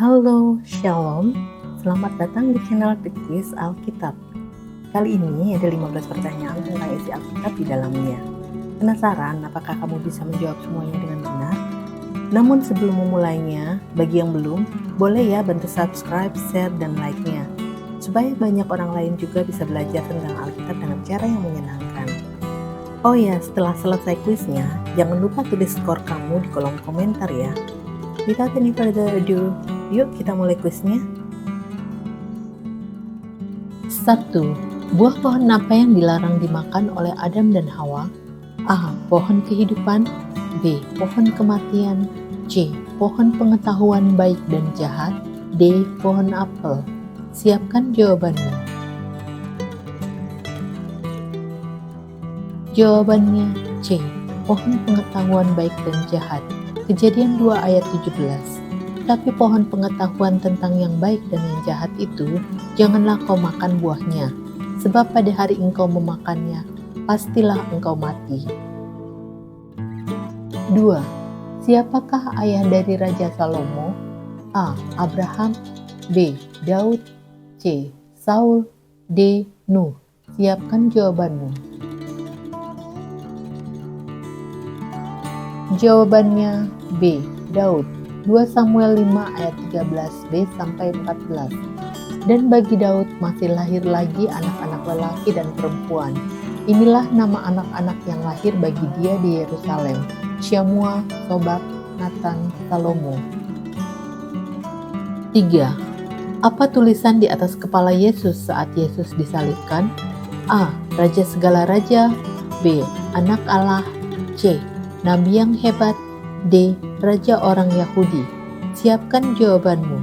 Halo, Shalom. Selamat datang di channel The Quiz Alkitab. Kali ini ada 15 pertanyaan tentang isi Alkitab di dalamnya. Penasaran apakah kamu bisa menjawab semuanya dengan benar? Namun sebelum memulainya, bagi yang belum, boleh ya bantu subscribe, share, dan like-nya. Supaya banyak orang lain juga bisa belajar tentang Alkitab dengan cara yang menyenangkan. Oh ya, setelah selesai kuisnya, jangan lupa tulis skor kamu di kolom komentar ya. Without any further ado, yuk kita mulai kuisnya. 1. Buah pohon apa yang dilarang dimakan oleh Adam dan Hawa? A. Pohon kehidupan. B. Pohon kematian. C. Pohon pengetahuan baik dan jahat. D. Pohon apel. Siapkan jawabanmu. Jawabannya C. Pohon pengetahuan baik dan jahat. Kejadian 2 ayat 17. Tapi pohon pengetahuan tentang yang baik dan yang jahat itu, janganlah kau makan buahnya, sebab pada hari engkau memakannya, pastilah engkau mati. 2. Siapakah ayah dari Raja Salomo? A. Abraham. B. Daud. C. Saul. D. Nuh. Siapkan jawabanmu. Jawabannya B. Daud. 2 Samuel 5 ayat 13b sampai 14. Dan bagi Daud masih lahir lagi anak-anak lelaki dan perempuan. Inilah nama anak-anak yang lahir bagi dia di Yerusalem: Syamua, Sobab, Nathan, Salomo. 3. Apa tulisan di atas kepala Yesus saat Yesus disalibkan? A. Raja segala raja. B. Anak Allah. C. Nabi yang hebat. D. Raja orang Yahudi. Siapkan jawabanmu.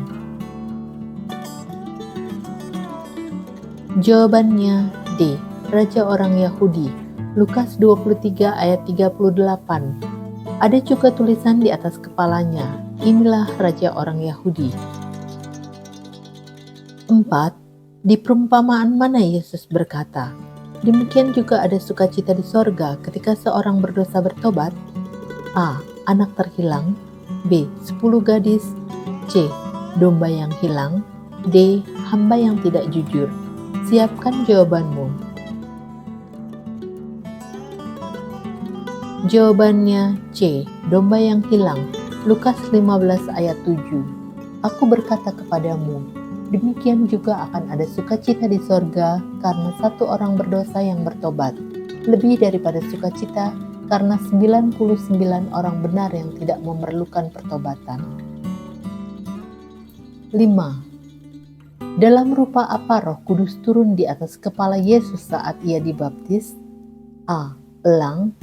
Jawabannya D. Raja orang Yahudi. Lukas 23 ayat 38. Ada juga tulisan di atas kepalanya, inilah Raja orang Yahudi. 4. Di perumpamaan mana Yesus berkata, demikian juga ada sukacita di sorga ketika seorang berdosa bertobat? A. Anak terhilang. B. 10 gadis. C. Domba yang hilang. D. Hamba yang tidak jujur. Siapkan jawabanmu. Jawabannya C. Domba yang hilang. Lukas 15 ayat 7. Aku berkata kepadamu, demikian juga akan ada sukacita di sorga karena satu orang berdosa yang bertobat, lebih daripada sukacita karena 99 orang benar yang tidak memerlukan pertobatan. 5. Dalam rupa apa Roh Kudus turun di atas kepala Yesus saat ia dibaptis? A. Elang.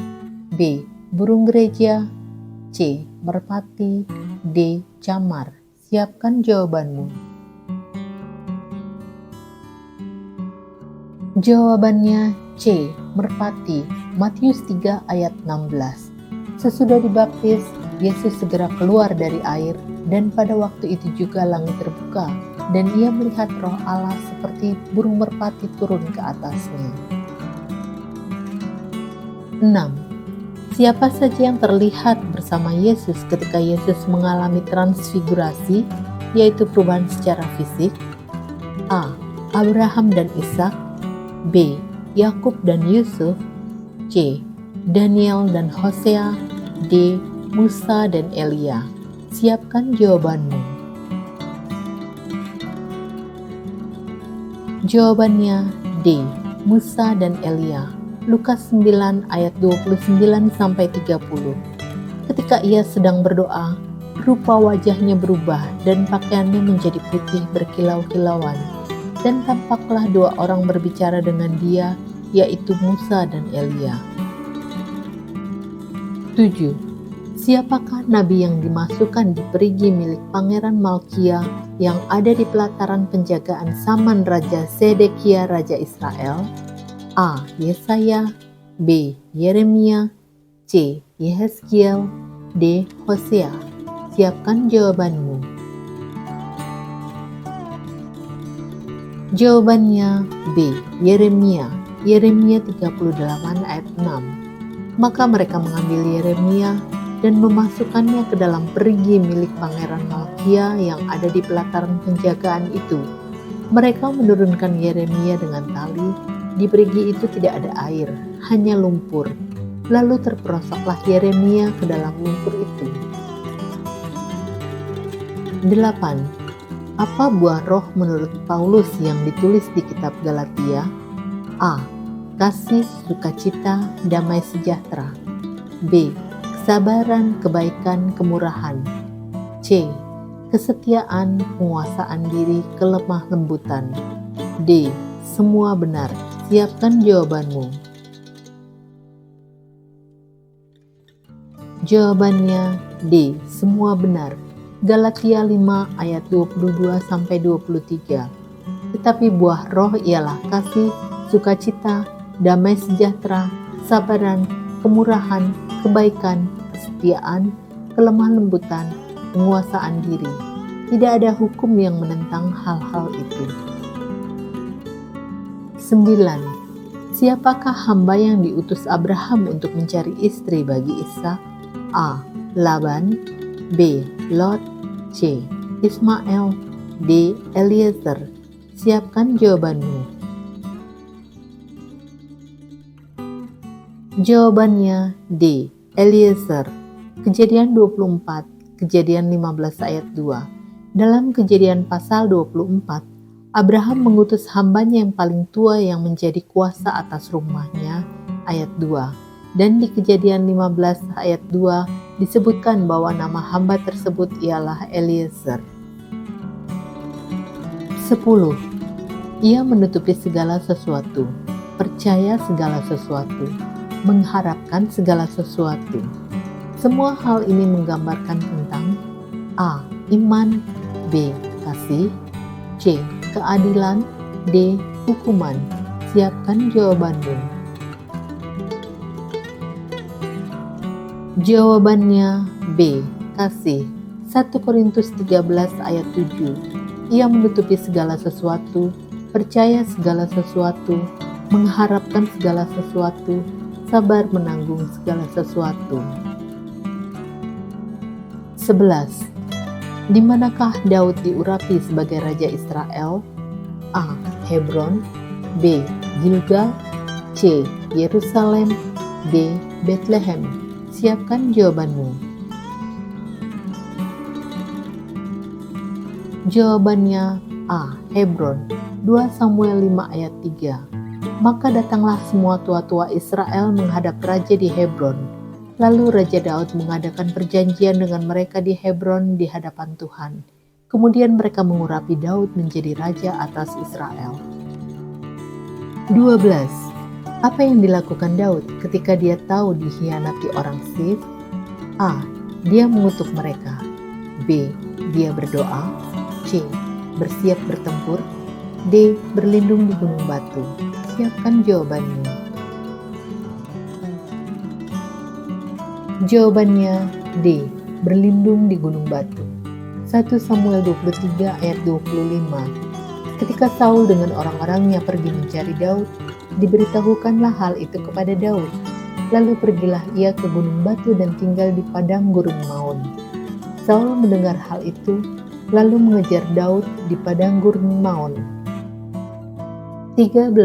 B. Burung gereja. C. Merpati. D. Camar. Siapkan jawabanmu. Jawabannya C. Merpati. Matius 3 ayat 16. Sesudah dibaptis, Yesus segera keluar dari air, dan pada waktu itu juga langit terbuka, dan ia melihat Roh Allah seperti burung merpati turun ke atasnya. 6. Siapa saja yang terlihat bersama Yesus ketika Yesus mengalami transfigurasi, yaitu perubahan secara fisik? A. Abraham dan Ishak. B. Yakub dan Yusuf. C. Daniel dan Hosea. D. Musa dan Elia. Siapkan jawabanmu. Jawabannya D. Musa dan Elia. Lukas 9 ayat 29 sampai 30. Ketika ia sedang berdoa, rupa wajahnya berubah dan pakaiannya menjadi putih berkilau-kilauan. Dan tampaklah 2 orang berbicara dengan dia, yaitu Musa dan Elia. 7. Siapakah nabi yang dimasukkan di perigi milik Pangeran Malkia yang ada di pelataran penjagaan Saman Raja Sedekia Raja Israel? A. Yesaya. B. Yeremia. C. Yehezkiel. D. Hosea. Siapkan jawabanmu. Jawabannya B. Yeremia. Yeremia 38 ayat 6. Maka mereka mengambil Yeremia dan memasukkannya ke dalam perigi milik Pangeran Malkia yang ada di pelataran penjagaan itu. Mereka menurunkan Yeremia dengan tali. Di perigi itu tidak ada air, hanya lumpur. Lalu terperosoklah Yeremia ke dalam lumpur itu. 8. Apa buah roh menurut Paulus yang ditulis di kitab Galatia? A. Kasih, sukacita, damai sejahtera. B. Kesabaran, kebaikan, kemurahan. C. Kesetiaan, penguasaan diri, kelemah lembutan. D. Semua benar. Siapkan jawabanmu. Jawabannya D. Semua benar. Galatia 5 ayat 22-23. Tetapi buah roh ialah kasih, sukacita, damai sejahtera, kesabaran, kemurahan, kebaikan, kesetiaan, kelemah lembutan, penguasaan diri. Tidak ada hukum yang menentang hal-hal itu. 9. Siapakah hamba yang diutus Abraham untuk mencari istri bagi Ishak? A. Laban. B. Lot. C. Ismail. D. Eliezer. Siapkan jawabanmu. Jawabannya D. Eliezer. Kejadian 24, Kejadian 15 ayat 2. Dalam Kejadian pasal 24, Abraham mengutus hambanya yang paling tua yang menjadi kuasa atas rumahnya, ayat 2. Dan di Kejadian 15 ayat 2 disebutkan bahwa nama hamba tersebut ialah Eliezer. 10. Ia menutupi segala sesuatu, percaya segala sesuatu, mengharapkan segala sesuatu. Semua hal ini menggambarkan tentang A. Iman. B. Kasih. C. Keadilan. D. Hukuman. Siapkan jawabanmu. Jawabannya B. Kasih. 1 Korintus 13 ayat 7. Ia menutupi segala sesuatu, percaya segala sesuatu, mengharapkan segala sesuatu, sabar menanggung segala sesuatu. 11. Di manakah Daud diurapi sebagai Raja Israel? A. Hebron. B. Gilgal. C. Yerusalem. D. Bethlehem. Siapkan jawabanmu. Jawabannya A. Hebron. 2 Samuel 5 ayat 3. Maka datanglah semua tua-tua Israel menghadap raja di Hebron. Lalu Raja Daud mengadakan perjanjian dengan mereka di Hebron di hadapan Tuhan. Kemudian mereka mengurapi Daud menjadi raja atas Israel. 12. Apa yang dilakukan Daud ketika dia tahu dikhianati orang Sif? A. Dia mengutuk mereka. B. Dia berdoa. C. Bersiap bertempur. D. Berlindung di gunung batu. Siapkan jawabannya. Jawabannya D. Berlindung di gunung batu. 1 Samuel 23 ayat 25. Ketika Saul dengan orang-orangnya pergi mencari Daud, diberitahukanlah hal itu kepada Daud. Lalu pergilah ia ke gunung batu dan tinggal di padang gurun Maon. Saul mendengar hal itu, lalu mengejar Daud di padang gurun Maon. 13.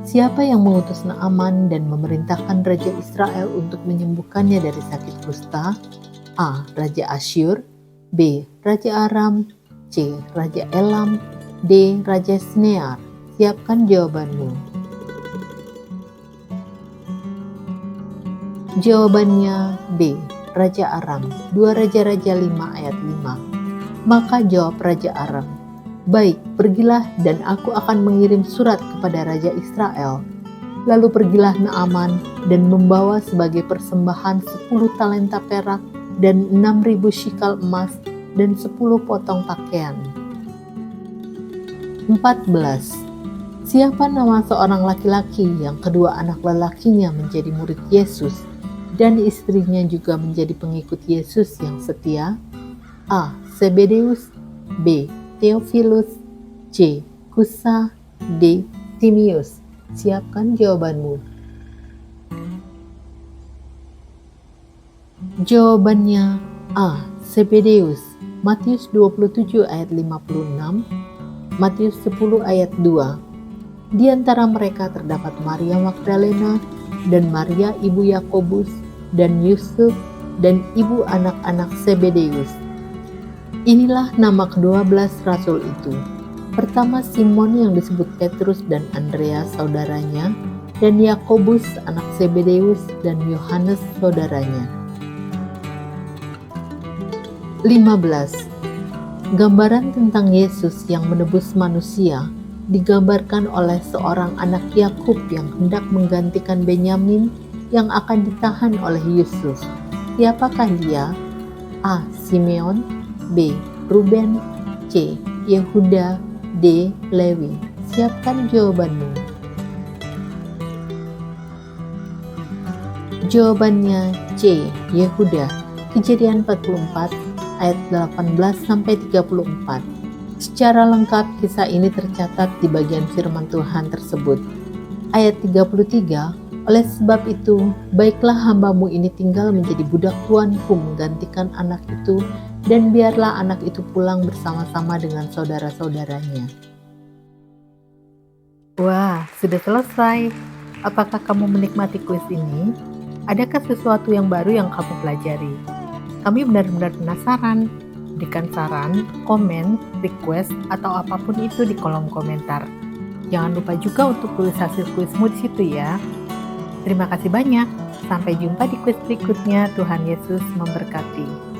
Siapa yang mengutus Naaman dan memerintahkan Raja Israel untuk menyembuhkannya dari sakit kusta? A. Raja Asyur. B. Raja Aram. C. Raja Elam. D. Raja Snear. Siapkan jawabanmu. Jawabannya B. Raja Aram. 2 Raja-Raja 5 ayat 5. Maka jawab Raja Aram, "Baik, pergilah dan aku akan mengirim surat kepada Raja Israel." Lalu pergilah Naaman dan membawa sebagai persembahan 10 talenta perak dan 6.000 shikal emas dan 10 potong pakaian. 14. Siapa nama seorang laki-laki yang kedua anak lelakinya menjadi murid Yesus dan istrinya juga menjadi pengikut Yesus yang setia? A. Zebedeus. B. Theophilus. C. Kusa. D. Timius. Siapkan jawabanmu. Jawabannya A. Zebedeus, Matius 27 ayat 56, Matius 10 ayat 2. Di antara mereka terdapat Maria Magdalena dan Maria ibu Yakobus dan Yusuf dan ibu anak-anak Zebedeus. Inilah nama ke-12 rasul itu. Pertama Simon yang disebut Petrus dan Andreas saudaranya, dan Yakobus anak Zebedeus dan Yohanes saudaranya. 15. Gambaran tentang Yesus yang menebus manusia digambarkan oleh seorang anak Yakub yang hendak menggantikan Benyamin yang akan ditahan oleh Yusuf. Siapakah dia? A. Simeon, B. Ruben, C. Yehuda, D. Lewi. Siapkan jawabanmu. Jawabannya C. Yehuda. Kejadian 44 ayat 18-34. Secara lengkap kisah ini tercatat di bagian firman Tuhan tersebut. Ayat 33, oleh sebab itu, baiklah hambamu ini tinggal menjadi budak tuanku menggantikan anak itu, dan biarlah anak itu pulang bersama-sama dengan saudara-saudaranya. Wah, sudah selesai. Apakah kamu menikmati kuis ini? Adakah sesuatu yang baru yang kamu pelajari? Kami benar-benar penasaran. Berikan saran, komen, request, atau apapun itu di kolom komentar. Jangan lupa juga untuk tulis hasil kuismu di situ ya. Terima kasih banyak. Sampai jumpa di kuis berikutnya. Tuhan Yesus memberkati.